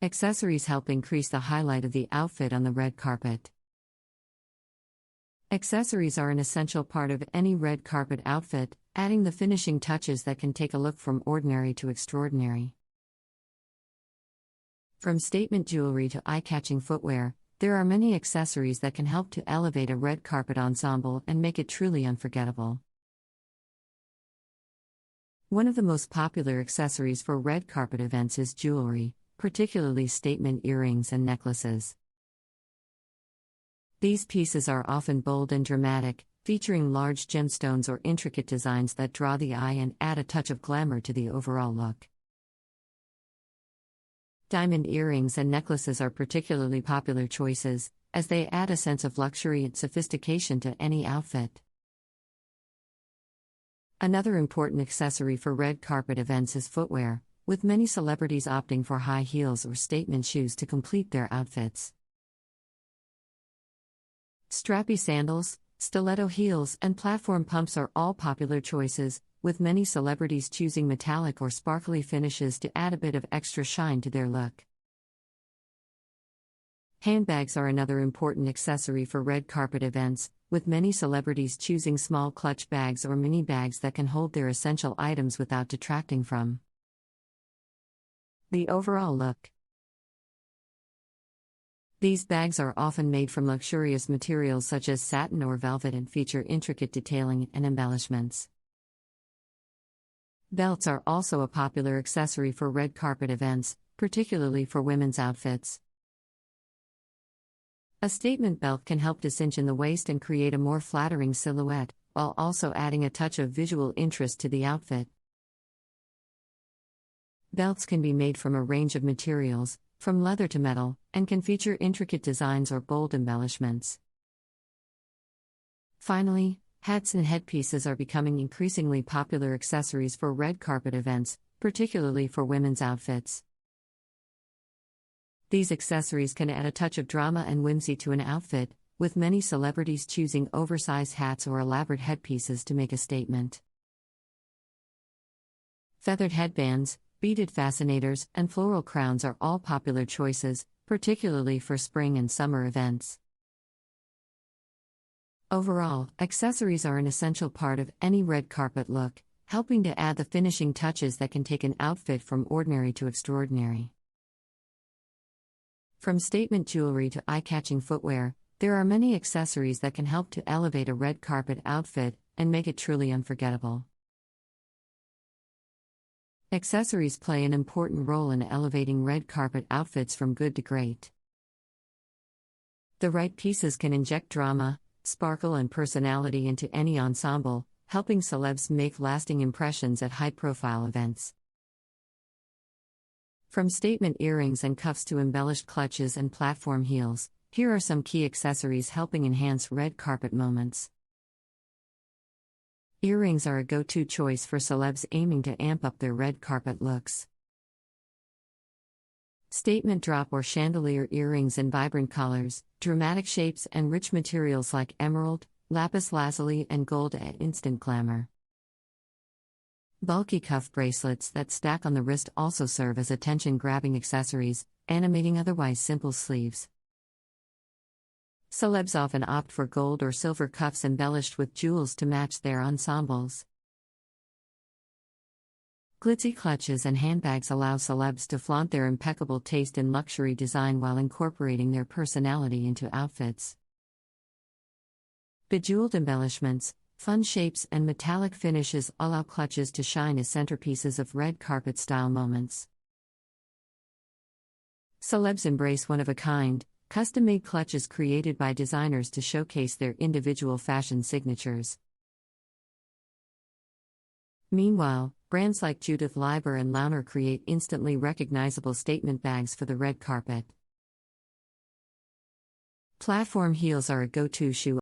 Accessories help increase the highlight of the outfit on the red carpet. Accessories are an essential part of any red carpet outfit, adding the finishing touches that can take a look from ordinary to extraordinary. From statement jewelry to eye-catching footwear, there are many accessories that can help to elevate a red carpet ensemble and make it truly unforgettable. One of the most popular accessories for red carpet events is jewelry, particularly statement earrings and necklaces. These pieces are often bold and dramatic, featuring large gemstones or intricate designs that draw the eye and add a touch of glamour to the overall look. Diamond earrings and necklaces are particularly popular choices, as they add a sense of luxury and sophistication to any outfit. Another important accessory for red carpet events is footwear, with many celebrities opting for high heels or statement shoes to complete their outfits. Strappy sandals, stiletto heels, and platform pumps are all popular choices, with many celebrities choosing metallic or sparkly finishes to add a bit of extra shine to their look. Handbags are another important accessory for red carpet events, with many celebrities choosing small clutch bags or mini bags that can hold their essential items without detracting from the overall look. These bags are often made from luxurious materials such as satin or velvet and feature intricate detailing and embellishments. Belts are also a popular accessory for red carpet events, particularly for women's outfits. A statement belt can help to cinch in the waist and create a more flattering silhouette, while also adding a touch of visual interest to the outfit. Belts can be made from a range of materials, from leather to metal, and can feature intricate designs or bold embellishments. Finally, hats and headpieces are becoming increasingly popular accessories for red carpet events, particularly for women's outfits. These accessories can add a touch of drama and whimsy to an outfit, with many celebrities choosing oversized hats or elaborate headpieces to make a statement. Feathered headbands, beaded fascinators, and floral crowns are all popular choices, particularly for spring and summer events. Overall, accessories are an essential part of any red carpet look, helping to add the finishing touches that can take an outfit from ordinary to extraordinary. From statement jewelry to eye-catching footwear, there are many accessories that can help to elevate a red carpet outfit and make it truly unforgettable. Accessories play an important role in elevating red carpet outfits from good to great. The right pieces can inject drama, sparkle, and personality into any ensemble, helping celebs make lasting impressions at high-profile events. From statement earrings and cuffs to embellished clutches and platform heels, here are some key accessories helping enhance red carpet moments. Earrings are a go-to choice for celebs aiming to amp up their red carpet looks. Statement drop or chandelier earrings in vibrant colors, dramatic shapes, and rich materials like emerald, lapis lazuli, and gold add instant glamour. Bulky cuff bracelets that stack on the wrist also serve as attention-grabbing accessories, animating otherwise simple sleeves. Celebs often opt for gold or silver cuffs embellished with jewels to match their ensembles. Glitzy clutches and handbags allow celebs to flaunt their impeccable taste in luxury design while incorporating their personality into outfits. Bejeweled embellishments, fun shapes, and metallic finishes allow clutches to shine as centerpieces of red carpet-style moments. Celebs embrace one-of-a-kind, custom-made clutches created by designers to showcase their individual fashion signatures. Meanwhile, brands like Judith Leiber and Launer create instantly recognizable statement bags for the red carpet. Platform heels are a go-to shoe